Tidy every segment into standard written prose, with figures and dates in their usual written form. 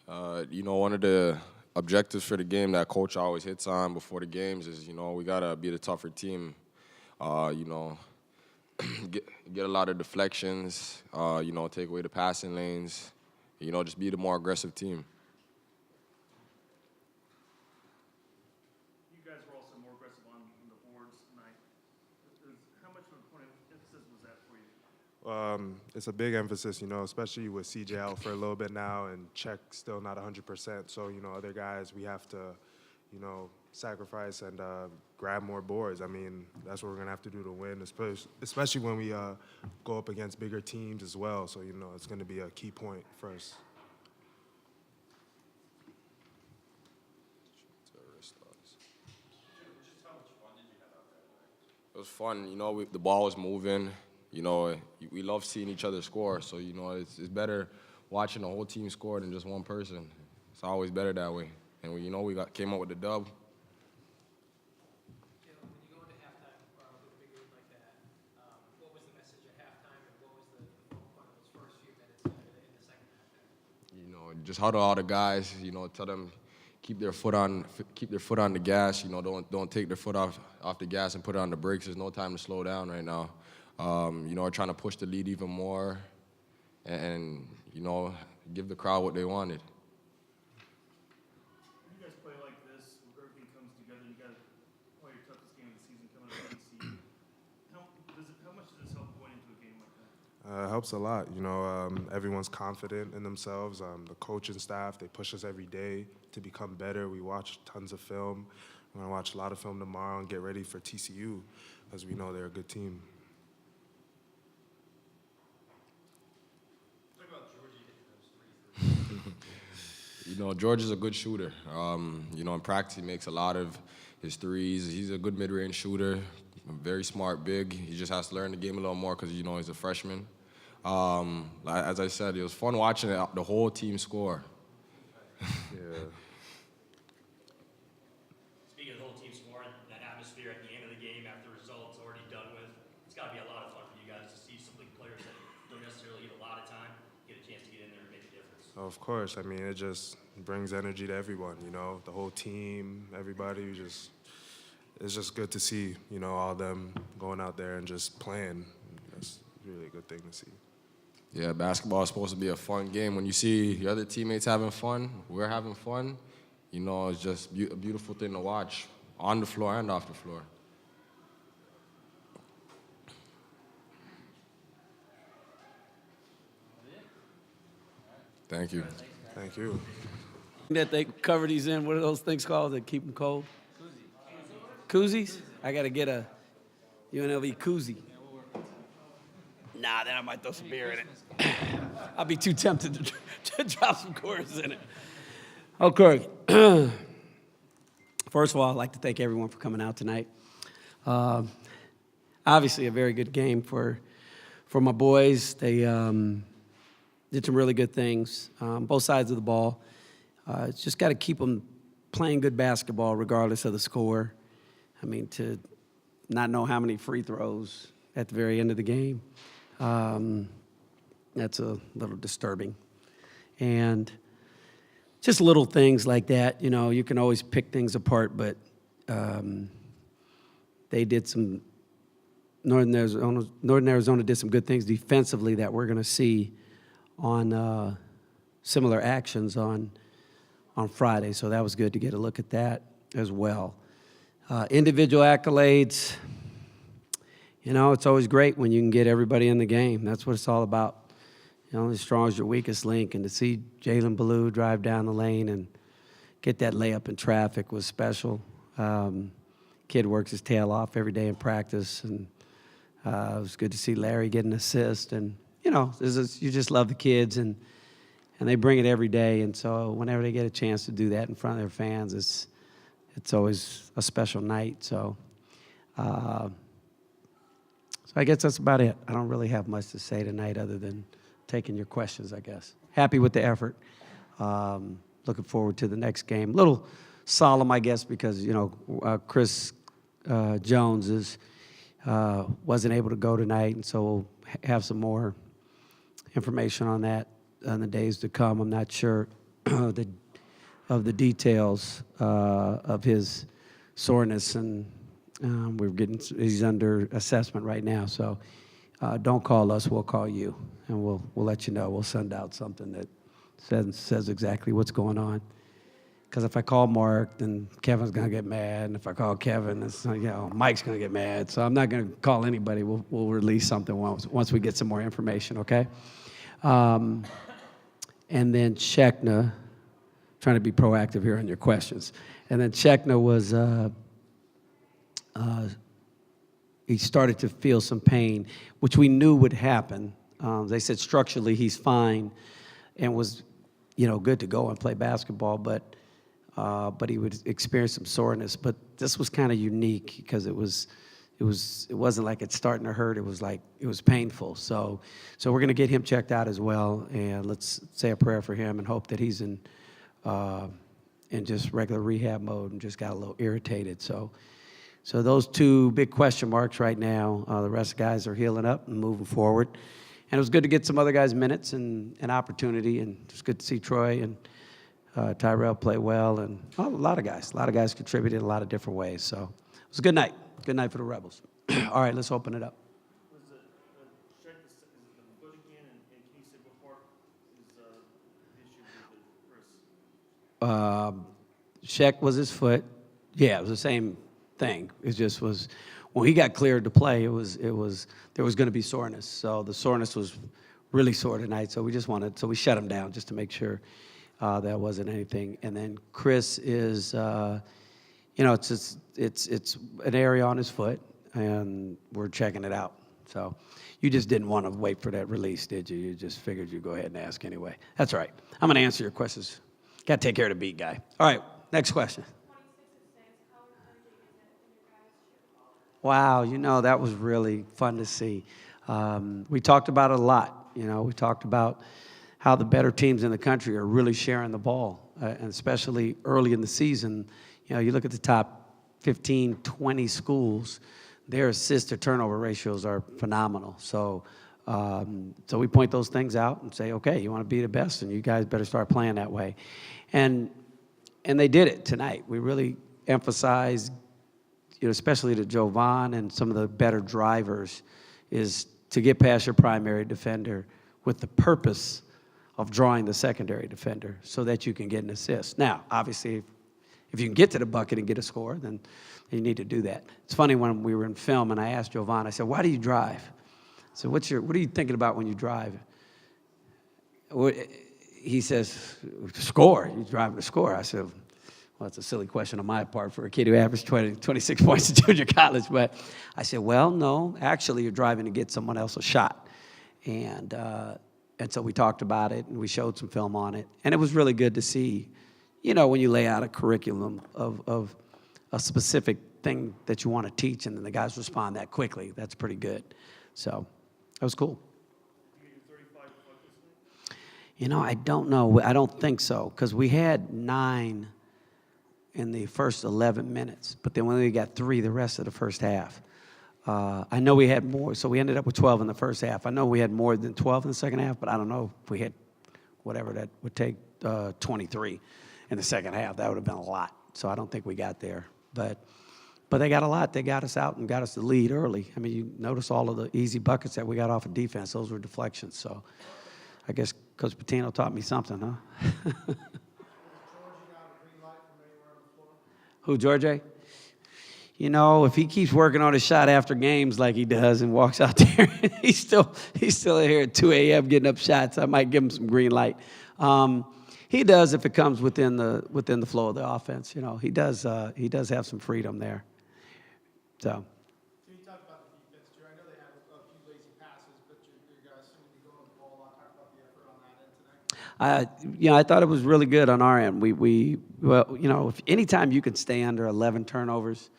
One of the objectives for the game that coach always hits on before the games is, we gotta be the tougher team. Uh, you know, get a lot of deflections. Take away the passing lanes. Just be the more aggressive team. You guys were also more aggressive on the boards tonight. How much of a point of emphasis was that for you? It's a big emphasis, especially with CJ out for a little bit now and Check still not 100%. So, other guys, we have to, sacrifice and grab more boards. I mean, that's what we're going to have to do to win, especially when we go up against bigger teams as well. So, it's going to be a key point for us. It was fun. The ball was moving. We love seeing each other score. So, it's better watching the whole team score than just one person. It's always better that way. And we came up with the dub. When you go into halftime with a big lead like that, what was the message at halftime, and what was the fun of those first few minutes in the second half? Just huddle all the guys. Tell them keep their foot on the gas. Don't take their foot off the gas and put it on the brakes. There's no time to slow down right now. We're trying to push the lead even more, and give the crowd what they wanted. When you guys play like this, where everything comes together, you got play your toughest game of the season coming up in DC. How much does this help going into a game like that? It helps a lot. Everyone's confident in themselves. The coaching staff, they push us every day to become better. We watch tons of film. We're going to watch a lot of film tomorrow and get ready for TCU, as we know they're a good team. Talk about Georgie hitting those threes. George is a good shooter. In practice, he makes a lot of his threes. He's a good mid-range shooter, very smart, big. He just has to learn the game a little more because, he's a freshman. As I said, it was fun watching the whole team score. Yeah. Speaking of the whole team scoring, that atmosphere at the end of the game after the results already done with, it's got to be a lot of fun for you guys to see some of the players that don't necessarily get a lot of time get a chance to get in there and make a difference. Of course. I mean, it just brings energy to everyone, the whole team, everybody. It's just good to see, all them going out there and just playing. That's really a good thing to see. Yeah, basketball is supposed to be a fun game. When you see your other teammates having fun, we're having fun, it's just a beautiful thing to watch on the floor and off the floor. Thank you. Thank you. That they cover these in, what are those things called that keep them cold? Koozies? I got to get a UNLV koozie. Nah, then I might throw some beer in it. I'll be too tempted to drop some quarters in it. Okay. First of all, I'd like to thank everyone for coming out tonight. Obviously, a very good game for my boys. They did some really good things, both sides of the ball. Just got to keep them playing good basketball regardless of the score. I mean, to not know how many free throws at the very end of the game, that's a little disturbing. And just little things like that, you can always pick things apart, but they did some, Northern Arizona did some good things defensively that we're going to see on similar actions on Friday. So that was good to get a look at that as well. Individual accolades, it's always great when you can get everybody in the game. That's what it's all about. As strong as your weakest link. And to see Jalen Ballou drive down the lane and get that layup in traffic was special. Kid works his tail off every day in practice. And it was good to see Larry get an assist. And, you just love the kids. And they bring it every day. And so whenever they get a chance to do that in front of their fans, it's always a special night. So I guess that's about it. I don't really have much to say tonight other than taking your questions, I guess. Happy with the effort. Looking forward to the next game. A little solemn, I guess, because, Chris Jones wasn't able to go tonight, and so we'll have some more information on that in the days to come. I'm not sure of the details of his soreness, and he's under assessment right now. So don't call us, we'll call you, and we'll let you know. We'll send out something that says exactly what's going on. Because if I call Mark, then Kevin's going to get mad. And if I call Kevin, Mike's going to get mad. So I'm not going to call anybody. We'll release something once we get some more information, okay? And then Shekna, trying to be proactive here on your questions. And then Shekna was, he started to feel some pain, which we knew would happen. They said structurally he's fine and was, good to go and play basketball, but he would experience some soreness. But this was kind of unique because it wasn't like it's starting to hurt. It was like it was painful. So we're going to get him checked out as well, and let's say a prayer for him and hope that he's in just regular rehab mode and just got a little irritated. So those two big question marks right now. The rest of the guys are healing up and moving forward. And it was good to get some other guys minutes and opportunity, and it's good to see Troy and Tyrell play well, and a lot of guys contributed in a lot of different ways. So it was a good night for the Rebels. All right, let's open it up. Was it check the foot again, and can you say what part is the issue with Chris? Shek was his foot. Yeah, it was the same thing. It just was when he got cleared to play. There was going to be soreness. So the soreness was really sore tonight. So we shut him down just to make sure that wasn't anything. And then Chris is, it's an area on his foot, and we're checking it out. So you just didn't want to wait for that release, did you? You just figured you'd go ahead and ask anyway. That's all right. I'm going to answer your questions. Got to take care of the beat guy. All right, next question. Wow, that was really fun to see. We talked about it a lot. We talked about how the better teams in the country are really sharing the ball, and especially early in the season. You look at the top 15, 20 schools, their assist to turnover ratios are phenomenal. So we point those things out and say, okay, you want to be the best, and you guys better start playing that way. And they did it tonight. We really emphasized, especially to Jovan and some of the better drivers, is to get past your primary defender with the purpose of drawing the secondary defender so that you can get an assist. Now, obviously, if you can get to the bucket and get a score, then you need to do that. It's funny, when we were in film and I asked Jovan, I said, why do you drive? I said, what are you thinking about when you drive? He says, score. You're driving to score. I said, well, it's a silly question on my part for a kid who averaged 26 points in junior college. But I said, well, no, actually you're driving to get someone else a shot. And so we talked about it, and we showed some film on it. And it was really good to see, when you lay out a curriculum of a specific thing that you want to teach, and then the guys respond that quickly. That's pretty good. So that was cool. You get your 35 this week? I don't know. I don't think so, because we had 9 in the first 11 minutes, but then we only got 3 the rest of the first half. I know we had more, so we ended up with 12 in the first half. I know we had more than 12 in the second half, but I don't know if we had whatever that would take, 23 in the second half. That would have been a lot, so I don't think we got there. But they got a lot. They got us out and got us the lead early. I mean, you notice all of the easy buckets that we got off of defense. Those were deflections. So I guess Coach Patino taught me something, huh? Who, George? If he keeps working on his shot after games like he does and walks out there, he's still here at 2 a.m. getting up shots, I might give him some green light. He does if it comes within the flow of the offense. He does have some freedom there. So. Can you talk about the defense, too? I know they had a few lazy passes, but you guys seem to be going to the ball a lot. Talk about the effort on that end tonight. I thought it was really good on our end. If anytime you can stay under 11 turnovers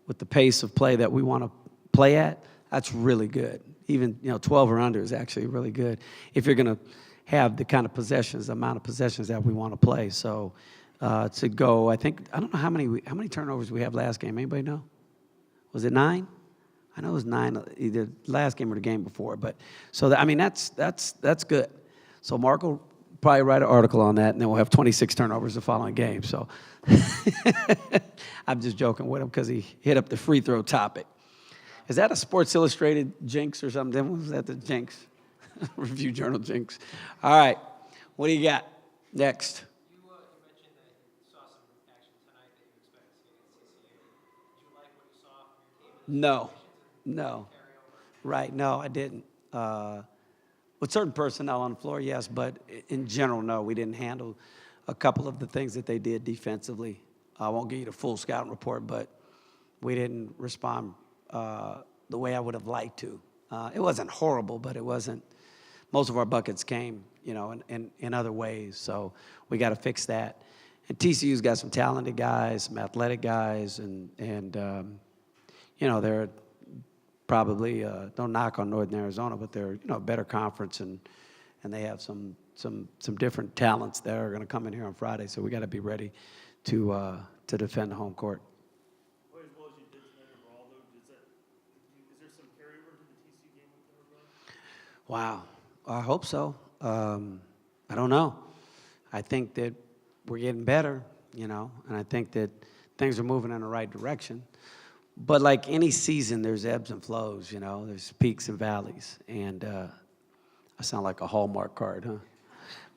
with the pace of play that we want to play at, that's really good. Even 12 or under is actually really good if you're going to have the kind of amount of possessions that we want to play. So to go, I don't know how many turnovers we have last game. Anybody know? Was it 9? I know it was 9 either last game or the game before. But so that's good. So Marco probably write an article on that, and then we'll have 26 turnovers the following game. So I'm just joking with him because he hit up the free throw topic. Is that a Sports Illustrated jinx or something? Was that the jinx? Review Journal jinx. All right. What do you got next? You mentioned that you saw some action tonight that you expect to see against TCU. Did you like what you saw from your team? No. Right, no, I didn't. With certain personnel on the floor, yes, but in general, no. We didn't handle a couple of the things that they did defensively. I won't give you the full scouting report, but we didn't respond the way I would have liked to. It wasn't horrible, but it wasn't. Most of our buckets came, in other ways. So we got to fix that. And TCU's got some talented guys, some athletic guys, and they're probably don't knock on Northern Arizona, but they're a better conference, and they have some different talents that are going to come in here on Friday. So we got to be ready to defend the home court. Play as well as you did tonight overall, though. Is there some carryover to the TCU game with that overall? Wow, I hope so. I don't know. I think that we're getting better, and I think that things are moving in the right direction. But like any season, there's ebbs and flows, there's peaks and valleys. And I sound like a Hallmark card, huh?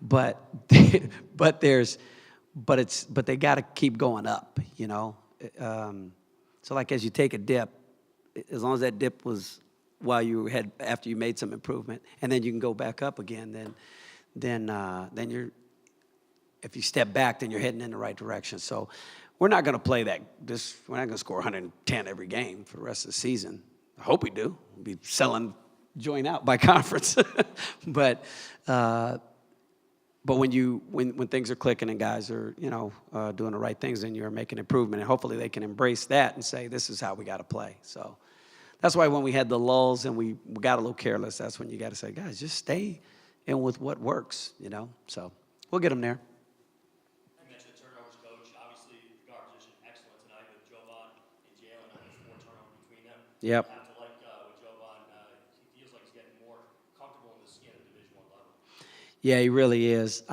But but they got to keep going up, So like as you take a dip, as long as that dip was after you made some improvement, and then you can go back up again, then you're, if you step back, then you're heading in the right direction. So we're not going to play that. We're not going to score 110 every game for the rest of the season. I hope we do. We'll be selling joint out by conference. But when things are clicking and guys are doing the right things, then you're making improvement, and hopefully they can embrace that and say this is how we got to play. So that's why when we had the lulls and we got a little careless, that's when you got to say, guys, just stay in with what works. So we'll get them there. You mentioned the turnovers, Coach. Obviously, the guard position excellent tonight with Jovan and Jalen. There's 4 turnovers between them. Yep. You have to like with Jovan. He feels like he's getting more comfortable in the skin of Division I level. Yeah, he really is.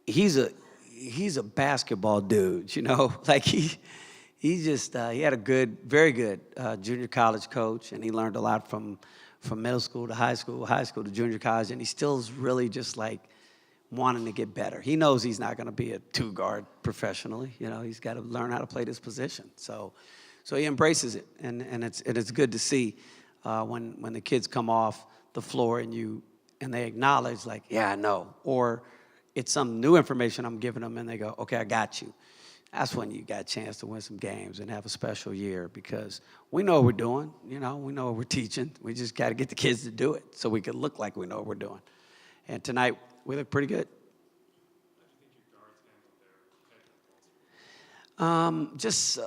He's a basketball dude. Like he had a very good junior college coach, and he learned a lot from middle school to high school to junior college, and he still is really just like wanting to get better. He knows he's not going to be a 2-guard professionally. He's got to learn how to play this position. So he embraces it, and it's good to see when the kids come off the floor and they acknowledge, like, yeah, I know, or it's some new information I'm giving them, and they go, okay, I got you. That's when you got a chance to win some games and have a special year, because we know what we're doing. We know what we're teaching. We just got to get the kids to do it so we can look like we know what we're doing. And tonight, we look pretty good. Just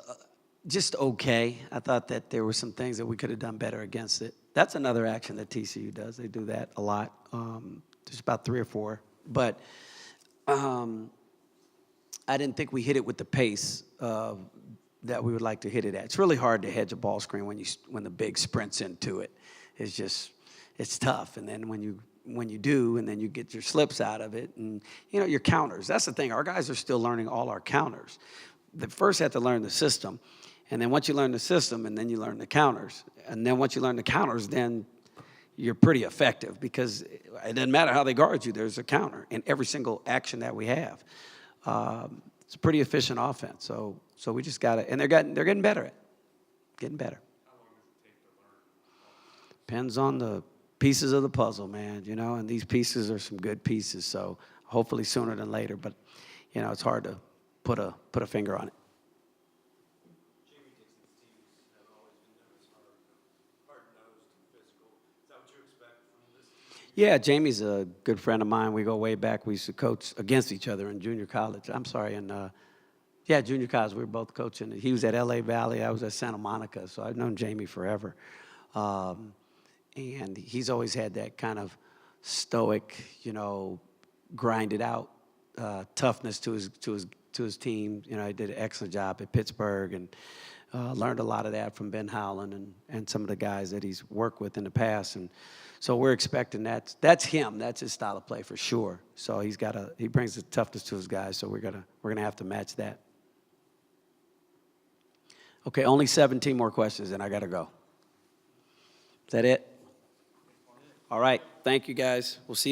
okay. I thought that there were some things that we could have done better against it. That's another action that TCU does. They do that a lot. There's about 3 or 4. But I didn't think we hit it with the pace that we would like to hit it at. It's really hard to hedge a ball screen when the big sprints into it. It's tough. And then when you do, and then you get your slips out of it, and your counters. That's the thing. Our guys are still learning all our counters. They first have to learn the system, and then once you learn the system, and then you learn the counters, and then once you learn the counters, then you're pretty effective, because it doesn't matter how they guard you. There's a counter in every single action that we have. It's a pretty efficient offense. So we just got to, and they're getting better at it. Getting better. How long does it take to learn? Depends on the pieces of the puzzle, man, and these pieces are some good pieces. So hopefully sooner than later, but it's hard to put a finger on it. Jamie thinks these teams have always been known as hard-nosed and physical. Is that what you expect from this team? Yeah, Jamie's a good friend of mine. We go way back. We used to coach against each other in junior college. Junior college. We were both coaching. He was at LA Valley. I was at Santa Monica. So I've known Jamie forever. And he's always had that kind of stoic, grinded out toughness to his team. He did an excellent job at Pittsburgh, and Learned a lot of that from Ben Howland and some of the guys that he's worked with in the past. And so we're expecting that's him. That's his style of play for sure. So he brings the toughness to his guys. So we're gonna have to match that. Okay, only 17 more questions, and I gotta go. Is that it? All right. Thank you, guys. We'll see you.